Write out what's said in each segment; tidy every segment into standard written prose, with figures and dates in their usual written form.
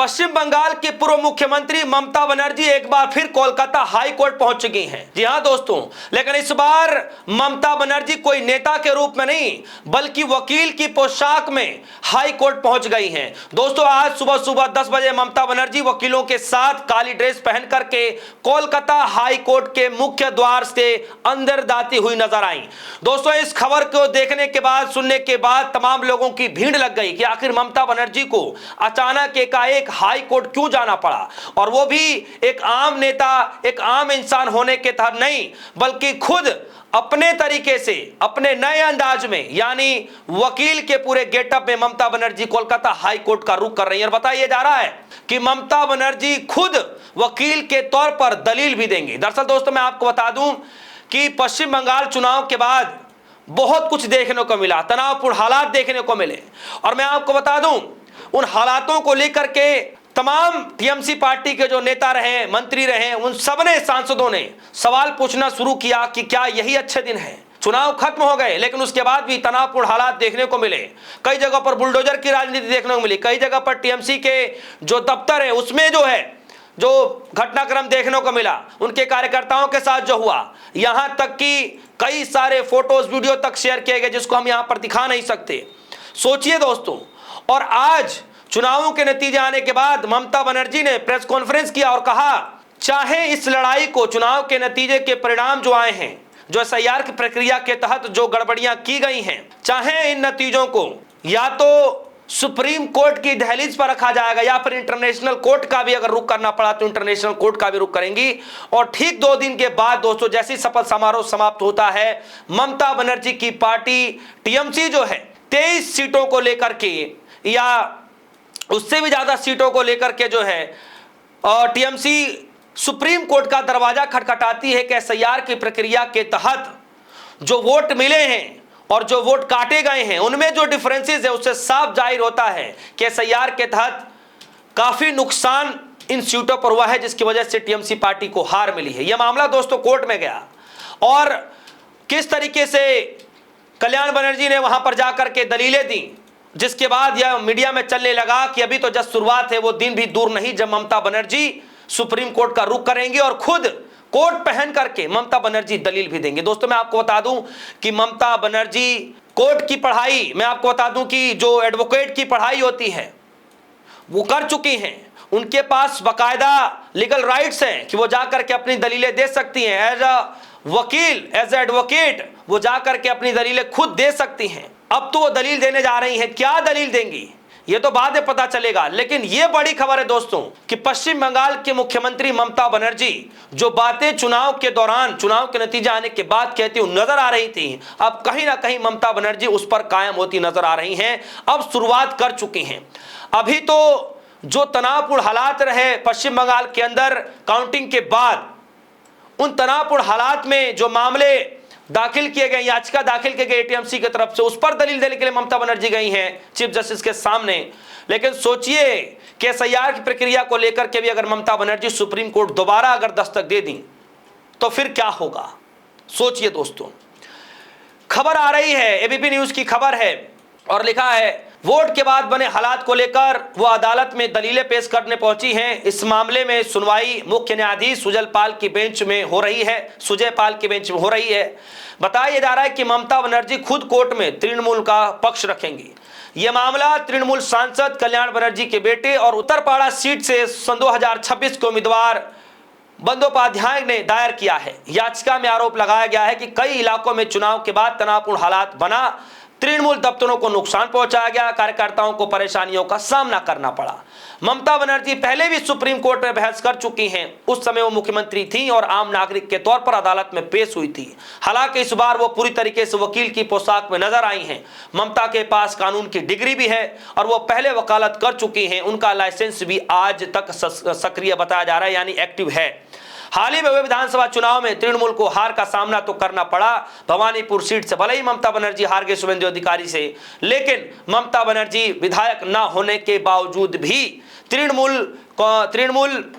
पश्चिम बंगाल के पूर्व मुख्यमंत्री ममता बनर्जी एक बार फिर कोलकाता हाई कोर्ट पहुंच चुकी हैं। जी हां दोस्तों, लेकिन इस बार ममता बनर्जी कोई नेता के रूप में नहीं बल्कि वकील की पोशाक में हाई कोर्ट पहुंच गई हैं। दोस्तों, आज सुबह सुबह 10 बजे ममता बनर्जी वकीलों के साथ काली ड्रेस पहन करके कोलकाता हाई कोर्ट के मुख्य द्वार से अंदर दाती हुई नजर आई। दोस्तों, इस खबर को देखने के बाद, सुनने के बाद तमाम लोगों की भीड़ लग गई कि आखिर ममता बनर्जी को अचानक एकाएक हाई कोर्ट क्यों जाना पड़ा, और वो भी एक आम नेता, एक आम इंसान होने के तहत नहीं बल्कि खुद अपने तरीके से, अपने नए अंदाज में, यानी वकील के पूरे गेटअप में ममता बनर्जी कोलकाता हाई कोर्ट का रुख कर रही है। और बताया जा रहा है कि ममता बनर्जी खुद वकील के तौर पर दलील भी देंगी। दरअसल दोस्तों, मैं आपको बता दूं कि पश्चिम बंगाल चुनाव के बाद बहुत कुछ देखने को मिला, तनावपूर्ण हालात देखने को मिले, और मैं आपको बता दूं उन हालातों को लेकर के तमाम टीएमसी पार्टी के जो नेता रहे, मंत्री रहे, उन सबने, सांसदों ने सवाल पूछना शुरू किया कि क्या यही अच्छे दिन है। चुनाव खत्म हो गए लेकिन उसके बाद भी तनावपूर्ण हालात देखने को मिले। कई जगह पर बुलडोजर की राजनीति देखने को मिली, कई जगह पर टीएमसी के जो दफ्तर है उसमें जो घटनाक्रम देखने को मिला, उनके कार्यकर्ताओं के साथ जो हुआ, यहां तक कि कई सारे फोटोज, वीडियो तक शेयर किए गए जिसको हम यहां पर दिखा नहीं सकते। सोचिए दोस्तों, और आज चुनावों के नतीजे आने के बाद ममता बनर्जी ने प्रेस कॉन्फ्रेंस किया और कहा, चाहे इस लड़ाई को, चुनाव के नतीजे के परिणाम जो आए हैं, जो एसआईआर की प्रक्रिया के तहत जो गड़बड़ियां की गई हैं, चाहे इन नतीजों को या तो सुप्रीम कोर्ट की दहलीज पर रखा जाएगा या फिर इंटरनेशनल कोर्ट का भी अगर रुख करना पड़ा तो इंटरनेशनल कोर्ट का भी रुख करेंगी। और ठीक 2 दिन के बाद दोस्तों, जैसे शपथ समारोह समाप्त होता है, ममता बनर्जी की पार्टी टीएमसी जो है 23 सीटों को लेकर के या उससे भी ज्यादा सीटों को लेकर के जो है टीएमसी सुप्रीम कोर्ट का दरवाजा खटखटाती है कि एसआईआर की प्रक्रिया के तहत जो वोट मिले हैं और जो वोट काटे गए हैं उनमें जो डिफरेंसेस है उससे साफ जाहिर होता है कि एसआईआर के तहत काफी नुकसान इन सीटों पर हुआ है, जिसकी वजह से टीएमसी पार्टी को हार मिली है। यह मामला दोस्तों कोर्ट में गया और किस तरीके से कल्याण बनर्जी ने वहां पर जाकर के दलीलें दी, जिसके बाद यह मीडिया में चलने लगा कि अभी तो जस्ट शुरुआत है, वो दिन भी दूर नहीं जब ममता बनर्जी सुप्रीम कोर्ट का रुख करेंगी और खुद कोट पहन करके ममता बनर्जी दलील भी देंगे। दोस्तों, मैं आपको बता दूं कि ममता बनर्जी कोर्ट की पढ़ाई, मैं आपको बता दूं कि जो एडवोकेट की पढ़ाई होती है वो कर चुकी हैं, उनके पास बाकायदा लीगल राइट्स हैं कि वो जाकर के अपनी दलीलें दे सकती हैं। एज अ वकील, एज ए एडवोकेट वो जाकर के अपनी दलीलें खुद दे सकती हैं। अब तो वो दलील देने जा रही हैं, क्या दलील देंगी ये तो बाद में पता चलेगा। लेकिन ये बड़ी खबर है दोस्तों कि पश्चिम बंगाल के मुख्यमंत्री ममता बनर्जी जो बातें चुनाव के दौरान, चुनाव के नतीजे आने के बाद कहती हुई नजर आ रही थी, अब कहीं ना कहीं ममता बनर्जी उस पर कायम होती नजर आ रही हैं, अब शुरुआत कर चुकी हैं। अभी तो जो तनावपूर्ण हालात रहे पश्चिम बंगाल के अंदर काउंटिंग के बाद, उन तनावपूर्ण हालात में जो मामले दाखिल किए गए, याचिका दाखिल किए गए टीएमसी की तरफ से, उस पर दलील देने के लिए ममता बनर्जी गई हैं चीफ जस्टिस के सामने। लेकिन सोचिए कि एसआईआर की प्रक्रिया को लेकर के भी अगर ममता बनर्जी सुप्रीम कोर्ट दोबारा अगर दस्तक दे दी तो फिर क्या होगा, सोचिए दोस्तों। खबर आ रही है, एबीपी न्यूज की खबर है और लिखा है, वोट के बाद बने हालात को लेकर वो अदालत में दलीलें पेश करने पहुंची हैं। इस मामले में सुनवाई मुख्य न्यायाधीश सुजय पाल की बेंच में हो रही है। बताया जा रहा है कि ममता बनर्जी खुद कोर्ट में तृणमूल का पक्ष रखेंगी। यह मामला तृणमूल सांसद कल्याण बनर्जी के बेटे और उत्तरपाड़ा सीट से सन 2026 के उम्मीदवार बंदोपाध्याय ने दायर किया है। याचिका में आरोप लगाया गया है कि कई इलाकों में चुनाव के बाद तनावपूर्ण हालात बना, तृणमूल दफ्तरों को नुकसान पहुंचाया गया, कार्यकर्ताओं को परेशानियों का सामना करना पड़ा। ममता बनर्जी पहले भी सुप्रीम कोर्ट में बहस कर चुकी हैं, उस समय वो मुख्यमंत्री थी और आम नागरिक के तौर पर अदालत में पेश हुई थी। हालांकि इस बार वो पूरी तरीके से वकील की पोशाक में नजर आई हैं। ममता के पास कानून की डिग्री भी है और वो पहले वकालत कर चुकी हैं, उनका लाइसेंस भी आज तक सक्रिय बताया जा रहा है, यानी एक्टिव है। हाल ही में हुए विधानसभा चुनाव में तृणमूल को हार का सामना तो करना पड़ा भवानीपुर सीट से। भले ही ममता बनर्जी हार गए शुभेंदु अधिकारी से, लेकिन ममता बनर्जी विधायक न होने के बावजूद भी तृणमूल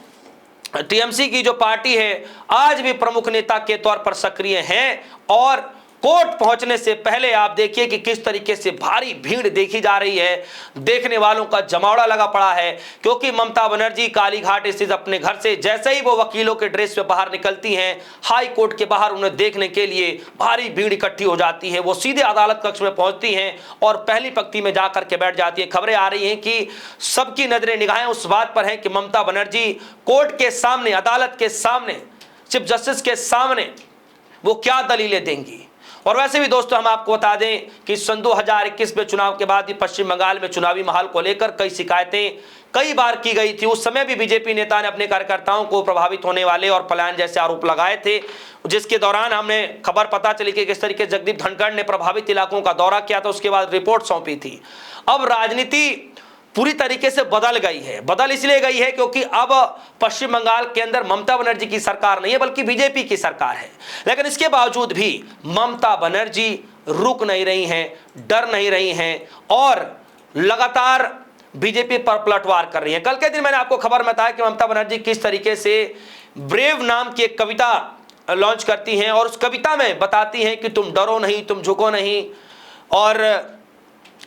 टीएमसी की जो पार्टी है आज भी प्रमुख नेता के तौर पर सक्रिय हैं और कोर्ट पहुंचने से पहले आप देखिए कि किस तरीके से भारी भीड़ देखी जा रही है, देखने वालों का जमावड़ा लगा पड़ा है, क्योंकि ममता बनर्जी कालीघाट स्थित अपने घर से जैसे ही वो वकीलों के ड्रेस में बाहर निकलती हैं, हाई कोर्ट के बाहर उन्हें देखने के लिए भारी भीड़ इकट्ठी हो जाती है। वो सीधे अदालत कक्ष में पहुंचती हैं और पहली पंक्ति में जाकर के बैठ जाती है। खबरें आ रही हैं कि सबकी नजरें निगाहें उस बात पर हैं कि ममता बनर्जी कोर्ट के सामने, अदालत के सामने, चीफ जस्टिस के सामने वो क्या दलीलें देंगी। और वैसे भी दोस्तों हम आपको बता दें कि सन 2021 में चुनाव के बाद भी पश्चिम बंगाल में चुनावी माहौल को लेकर कई शिकायतें कई बार की गई थी। उस समय भी बीजेपी नेता ने अपने कार्यकर्ताओं को प्रभावित होने वाले और पलायन जैसे आरोप लगाए थे, जिसके दौरान हमने खबर पता चली कि किस तरीके जगदीप धनखड़ ने प्रभावित इलाकों का दौरा किया था, उसके बाद रिपोर्ट सौंपी थी। अब राजनीति पूरी तरीके से बदल गई है। बदल इसलिए गई है क्योंकि अब पश्चिम बंगाल के अंदर ममता बनर्जी की सरकार नहीं है बल्कि बीजेपी की सरकार है। लेकिन इसके बावजूद भी ममता बनर्जी रुक नहीं रही हैं, डर नहीं रही हैं और लगातार बीजेपी पर पलटवार कर रही हैं। कल के दिन मैंने आपको खबर बताया कि ममता बनर्जी किस तरीके से ब्रेव नाम की एक कविता लॉन्च करती हैं और उस कविता में बताती हैं कि तुम डरो नहीं, तुम झुको नहीं, और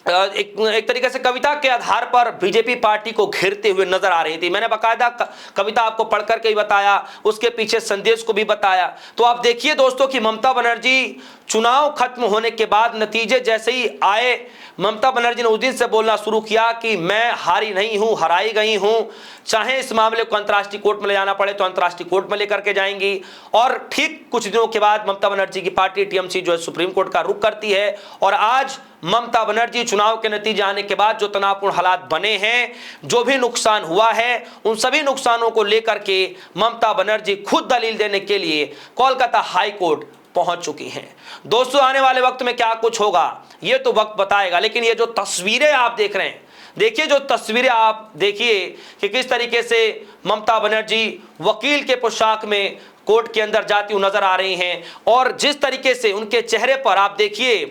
एक तरीके से कविता के आधार पर बीजेपी पार्टी को घेरते हुए नजर आ रही थी। मैंने बकायदा कविता आपको पढ़ करके ही बताया, उसके पीछे संदेश को भी बताया। तो आप देखिए दोस्तों कि ममता बनर्जी चुनाव खत्म होने के बाद नतीजे जैसे ही आए, ममता बनर्जी ने उस दिन से बोलना शुरू किया कि मैं हारी नहीं हूं, हराई गई हूं, चाहे इस मामले को अंतर्राष्ट्रीय कोर्ट में ले जाना पड़े तो अंतर्राष्ट्रीय कोर्ट में लेकर के जाएंगी। और ठीक कुछ दिनों के बाद ममता बनर्जी की पार्टी टीएमसी जो है सुप्रीम कोर्ट का रुख करती है और आज ममता बनर्जी चुनाव के नतीजे आने के बाद जो तनावपूर्ण हालात बने हैं, जो भी नुकसान हुआ है, उन सभी नुकसानों को लेकर के ममता बनर्जी खुद दलील देने के लिए कोलकाता हाई कोर्ट पहुंच चुकी हैं। दोस्तों आने वाले वक्त में क्या कुछ होगा ये तो वक्त बताएगा, लेकिन ये जो तस्वीरें आप देख रहे हैं, देखिए जो तस्वीरें आप देखिए कि किस तरीके से ममता बनर्जी वकील के पोशाक में कोर्ट के अंदर जाती हुई नजर आ रही हैं और जिस तरीके से उनके चेहरे पर आप देखिए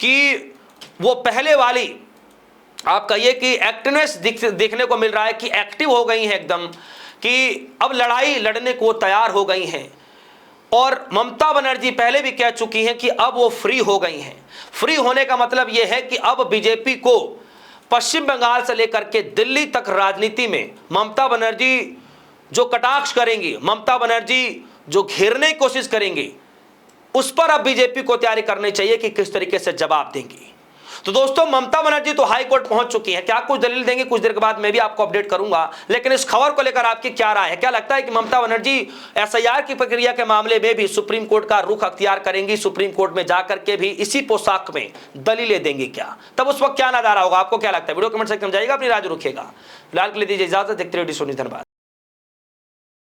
कि वो पहले वाली आप कहिए कि एक्टिवनेस देखने को मिल रहा है कि एक्टिव हो गई हैं एकदम, कि अब लड़ाई लड़ने को तैयार हो गई हैं। और ममता बनर्जी पहले भी कह चुकी हैं कि अब वो फ्री हो गई हैं। फ्री होने का मतलब ये है कि अब बीजेपी को पश्चिम बंगाल से लेकर के दिल्ली तक राजनीति में ममता बनर्जी जो कटाक्ष करेंगी, ममता बनर्जी जो घेरने की कोशिश करेंगी, उस पर अब बीजेपी को तैयारी करनी चाहिए कि किस तरीके से जवाब देंगी। तो दोस्तों ममता बनर्जी तो हाई कोर्ट पहुंच चुकी हैं, क्या कुछ दलील देंगे कुछ देर के बाद मैं भी आपको अपडेट करूंगा। लेकिन इस खबर को लेकर आपकी क्या राय है? क्या लगता है कि ममता बनर्जी एसआईआर की प्रक्रिया के मामले में भी सुप्रीम कोर्ट का रुख अख्तियार करेंगी, सुप्रीम कोर्ट में जाकर के भी इसी पोशाक में दलीलें देंगी क्या? तब उस वक्त क्या नजारा होगा, आपको क्या लगता है? वीडियो कमेंट सेक्शन में जाइएगा, अपनी राय रखिएगा। फिलहाल के लिए दीजिए इजाजत, देखते रहिए डी सोनी, धन्यवाद।